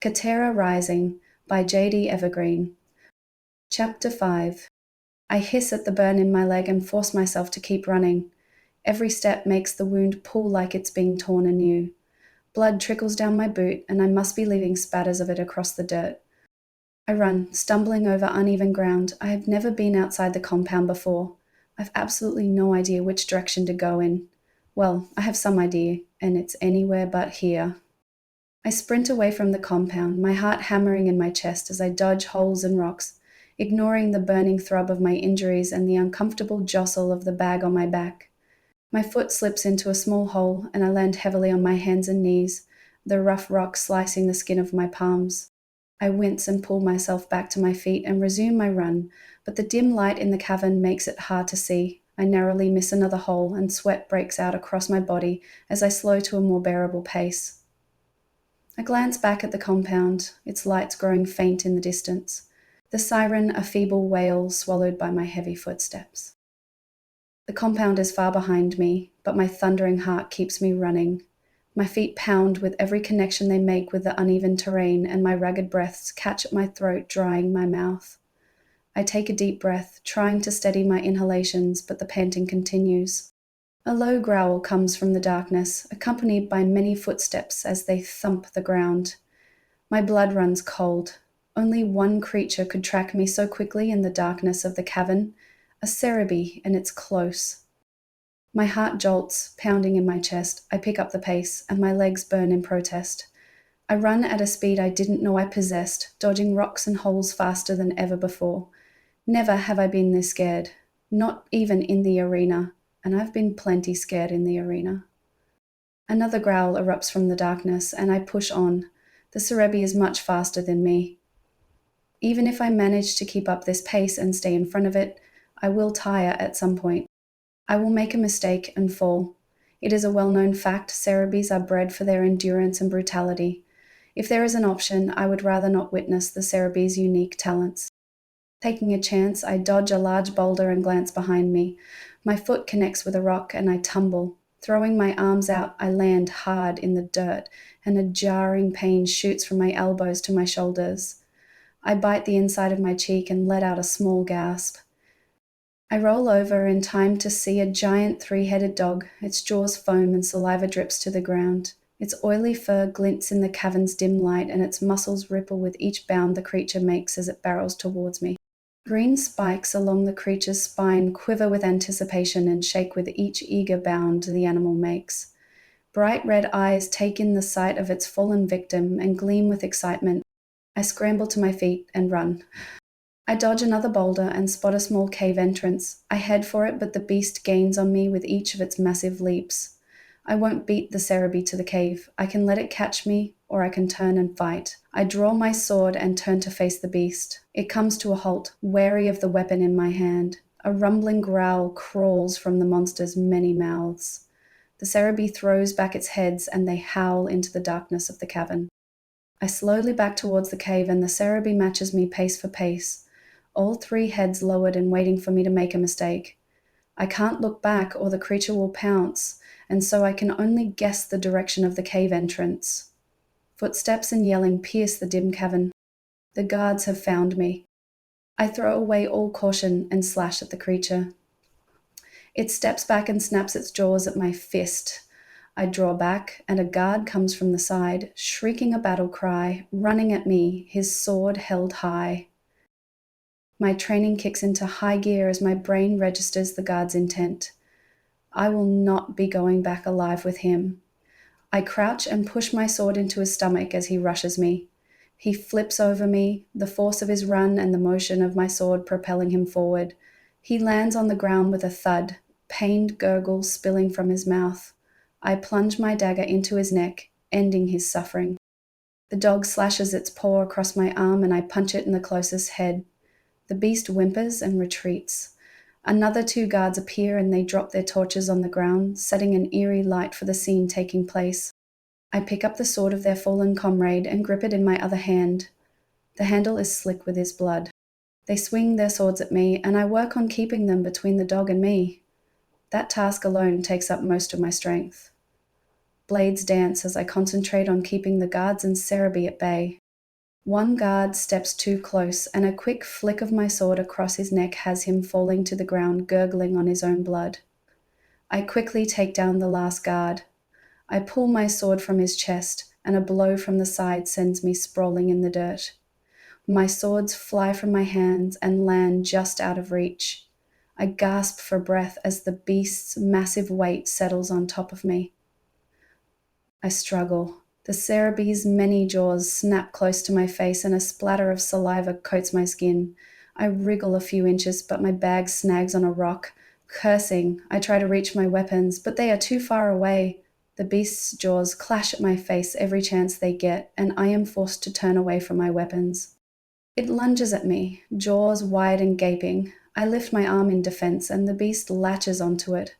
Katera Rising by J.D. Evergreen. Chapter 5. I hiss at the burn in my leg and force myself to keep running. Every step makes the wound pull like it's being torn anew. Blood trickles down my boot, and I must be leaving spatters of it across the dirt. I run, stumbling over uneven ground. I have never been outside the compound before. I've absolutely no idea which direction to go in. Well, I have some idea, and it's anywhere but here. I sprint away from the compound, my heart hammering in my chest as I dodge holes and rocks, ignoring the burning throb of my injuries and the uncomfortable jostle of the bag on my back. My foot slips into a small hole, and I land heavily on my hands and knees, the rough rock slicing the skin of my palms. I wince and pull myself back to my feet and resume my run, but the dim light in the cavern makes it hard to see. I narrowly miss another hole, and sweat breaks out across my body as I slow to a more bearable pace. I glance back at the compound, its lights growing faint in the distance, the siren a feeble wail swallowed by my heavy footsteps. The compound is far behind me, but my thundering heart keeps me running. My feet pound with every connection they make with the uneven terrain, and my ragged breaths catch at my throat, drying my mouth. I take a deep breath, trying to steady my inhalations, but the panting continues. A low growl comes from the darkness, accompanied by many footsteps as they thump the ground. My blood runs cold. Only one creature could track me so quickly in the darkness of the cavern, a Ceree, and it's close. My heart jolts, pounding in my chest. I pick up the pace, and my legs burn in protest. I run at a speed I didn't know I possessed, dodging rocks and holes faster than ever before. Never have I been this scared, not even in the arena. And I've been plenty scared in the arena. Another growl erupts from the darkness, and I push on. The Ceree is much faster than me. Even if I manage to keep up this pace and stay in front of it, I will tire at some point. I will make a mistake and fall. It is a well-known fact Cerees are bred for their endurance and brutality. If there is an option, I would rather not witness the Cerees' unique talents. Taking a chance, I dodge a large boulder and glance behind me. My foot connects with a rock and I tumble. Throwing my arms out, I land hard in the dirt, and a jarring pain shoots from my elbows to my shoulders. I bite the inside of my cheek and let out a small gasp. I roll over in time to see a giant three-headed dog. Its jaws foam and saliva drips to the ground. Its oily fur glints in the cavern's dim light, and its muscles ripple with each bound the creature makes as it barrels towards me. Green spikes along the creature's spine quiver with anticipation and shake with each eager bound the animal makes. Bright red eyes take in the sight of its fallen victim and gleam with excitement. I scramble to my feet and run. I dodge another boulder and spot a small cave entrance. I head for it, but the beast gains on me with each of its massive leaps. I won't beat the Ceree to the cave. I can let it catch me, or I can turn and fight. I draw my sword and turn to face the beast. It comes to a halt, wary of the weapon in my hand. A rumbling growl crawls from the monster's many mouths. The Ceree throws back its heads, and they howl into the darkness of the cavern. I slowly back towards the cave, and the Ceree matches me pace for pace, all three heads lowered and waiting for me to make a mistake. I can't look back or the creature will pounce, and so I can only guess the direction of the cave entrance. Footsteps and yelling pierce the dim cavern. The guards have found me. I throw away all caution and slash at the creature. It steps back and snaps its jaws at my fist. I draw back, and a guard comes from the side, shrieking a battle cry, running at me, his sword held high. My training kicks into high gear as my brain registers the guard's intent. I will not be going back alive with him. I crouch and push my sword into his stomach as he rushes me. He flips over me, the force of his run and the motion of my sword propelling him forward. He lands on the ground with a thud, pained gurgles spilling from his mouth. I plunge my dagger into his neck, ending his suffering. The dog slashes its paw across my arm, and I punch it in the closest head. The beast whimpers and retreats. Another two guards appear, and they drop their torches on the ground, setting an eerie light for the scene taking place. I pick up the sword of their fallen comrade and grip it in my other hand. The handle is slick with his blood. They swing their swords at me, and I work on keeping them between the dog and me. That task alone takes up most of my strength. Blades dance as I concentrate on keeping the guards and Ceree at bay. One guard steps too close, and a quick flick of my sword across his neck has him falling to the ground, gurgling on his own blood. I quickly take down the last guard. I pull my sword from his chest, and a blow from the side sends me sprawling in the dirt. My swords fly from my hands and land just out of reach. I gasp for breath as the beast's massive weight settles on top of me. I struggle. The Cerebee's many jaws snap close to my face and a splatter of saliva coats my skin. I wriggle a few inches, but my bag snags on a rock. Cursing, I try to reach my weapons, but they are too far away. The beast's jaws clash at my face every chance they get, and I am forced to turn away from my weapons. It lunges at me, jaws wide and gaping. I lift my arm in defense, and the beast latches onto it.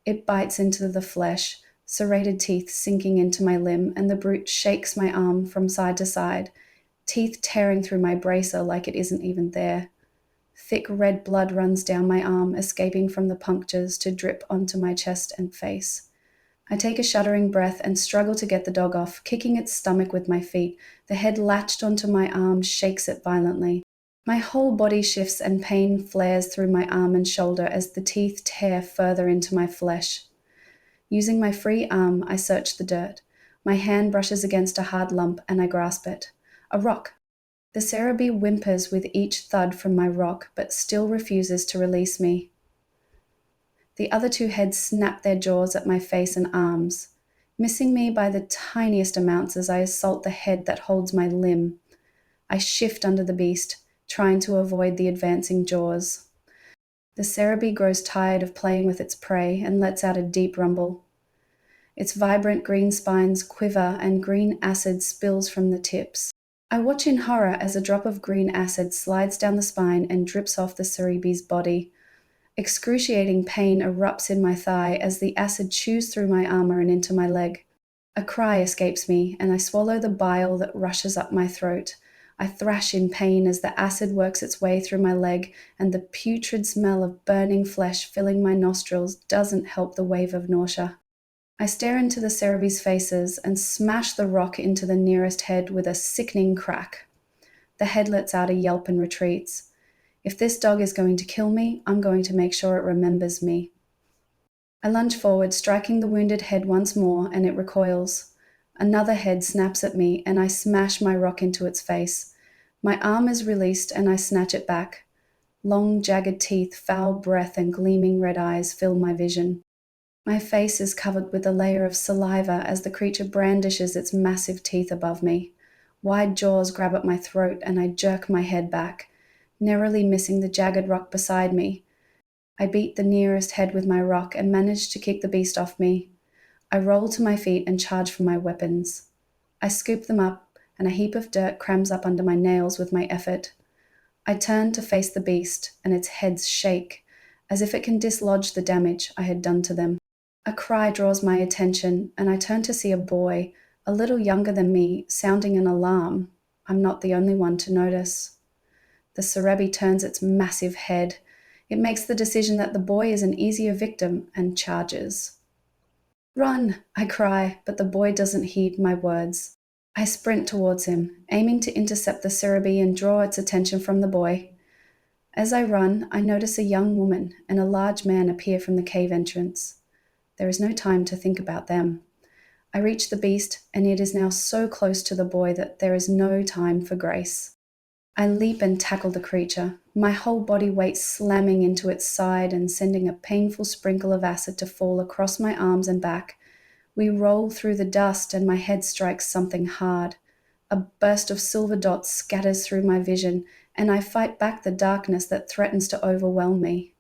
It bites into the flesh, serrated teeth sinking into my limb, and the brute shakes my arm from side to side, teeth tearing through my bracer like it isn't even there. Thick red blood runs down my arm, escaping from the punctures to drip onto my chest and face. I take a shuddering breath and struggle to get the dog off, kicking its stomach with my feet. The head latched onto my arm shakes it violently. My whole body shifts and pain flares through my arm and shoulder as the teeth tear further into my flesh. Using my free arm, I search the dirt. My hand brushes against a hard lump and I grasp it. A rock. The Ceree whimpers with each thud from my rock, but still refuses to release me. The other two heads snap their jaws at my face and arms, missing me by the tiniest amounts as I assault the head that holds my limb. I shift under the beast, trying to avoid the advancing jaws. The Ceree grows tired of playing with its prey and lets out a deep rumble. Its vibrant green spines quiver and green acid spills from the tips. I watch in horror as a drop of green acid slides down the spine and drips off the Cerebee's body. Excruciating pain erupts in my thigh as the acid chews through my armor and into my leg. A cry escapes me, and I swallow the bile that rushes up my throat. I thrash in pain as the acid works its way through my leg, and the putrid smell of burning flesh filling my nostrils doesn't help the wave of nausea. I stare into the Cerebee's faces and smash the rock into the nearest head with a sickening crack. The head lets out a yelp and retreats. If this dog is going to kill me, I'm going to make sure it remembers me. I lunge forward, striking the wounded head once more, and it recoils. Another head snaps at me, and I smash my rock into its face. My arm is released, and I snatch it back. Long, jagged teeth, foul breath, and gleaming red eyes fill my vision. My face is covered with a layer of saliva as the creature brandishes its massive teeth above me. Wide jaws grab at my throat, and I jerk my head back, narrowly missing the jagged rock beside me. I beat the nearest head with my rock and manage to kick the beast off me. I roll to my feet and charge for my weapons. I scoop them up, and a heap of dirt crams up under my nails with my effort. I turn to face the beast, and its heads shake, as if it can dislodge the damage I had done to them. A cry draws my attention, and I turn to see a boy, a little younger than me, sounding an alarm. I'm not the only one to notice. The Ceree turns its massive head. It makes the decision that the boy is an easier victim and charges. "Run!" I cry, but the boy doesn't heed my words. I sprint towards him, aiming to intercept the Ceree and draw its attention from the boy. As I run, I notice a young woman and a large man appear from the cave entrance. There is no time to think about them. I reach the beast, and it is now so close to the boy that there is no time for grace. I leap and tackle the creature, my whole body weight slamming into its side and sending a painful sprinkle of acid to fall across my arms and back. We roll through the dust and my head strikes something hard. A burst of silver dots scatters through my vision, and I fight back the darkness that threatens to overwhelm me.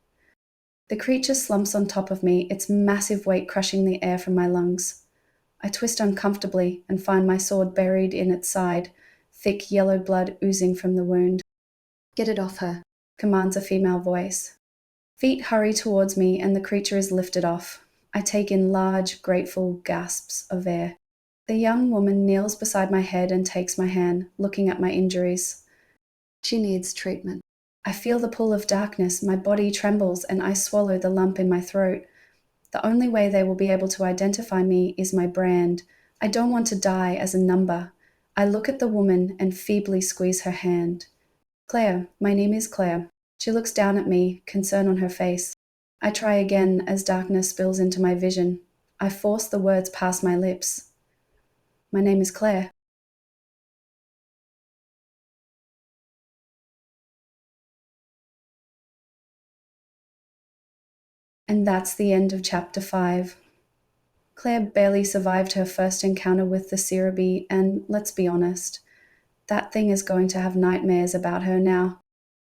The creature slumps on top of me, its massive weight crushing the air from my lungs. I twist uncomfortably and find my sword buried in its side, thick yellow blood oozing from the wound. "Get it off her," commands a female voice. Feet hurry towards me and the creature is lifted off. I take in large, grateful gasps of air. The young woman kneels beside my head and takes my hand, looking at my injuries. "She needs treatment." I feel the pull of darkness, my body trembles, and I swallow the lump in my throat. The only way they will be able to identify me is my brand. I don't want to die as a number. I look at the woman and feebly squeeze her hand. Claire, my name is Claire. She looks down at me, concern on her face. I try again as darkness spills into my vision. I force the words past my lips. My name is Claire. And that's the end of chapter 5. Claire barely survived her first encounter with the Ceree, and let's be honest, that thing is going to have nightmares about her now.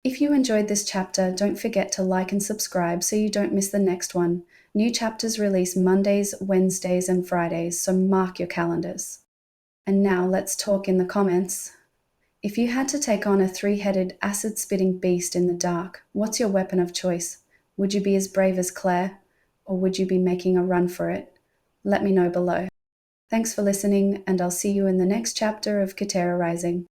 If you enjoyed this chapter, don't forget to like and subscribe so you don't miss the next one. New chapters release Mondays, Wednesdays, and Fridays, so mark your calendars. And now let's talk in the comments. If you had to take on a 3-headed, acid-spitting beast in the dark, what's your weapon of choice? Would you be as brave as Claire, or would you be making a run for it? Let me know below. Thanks for listening, and I'll see you in the next chapter of Katera Rising.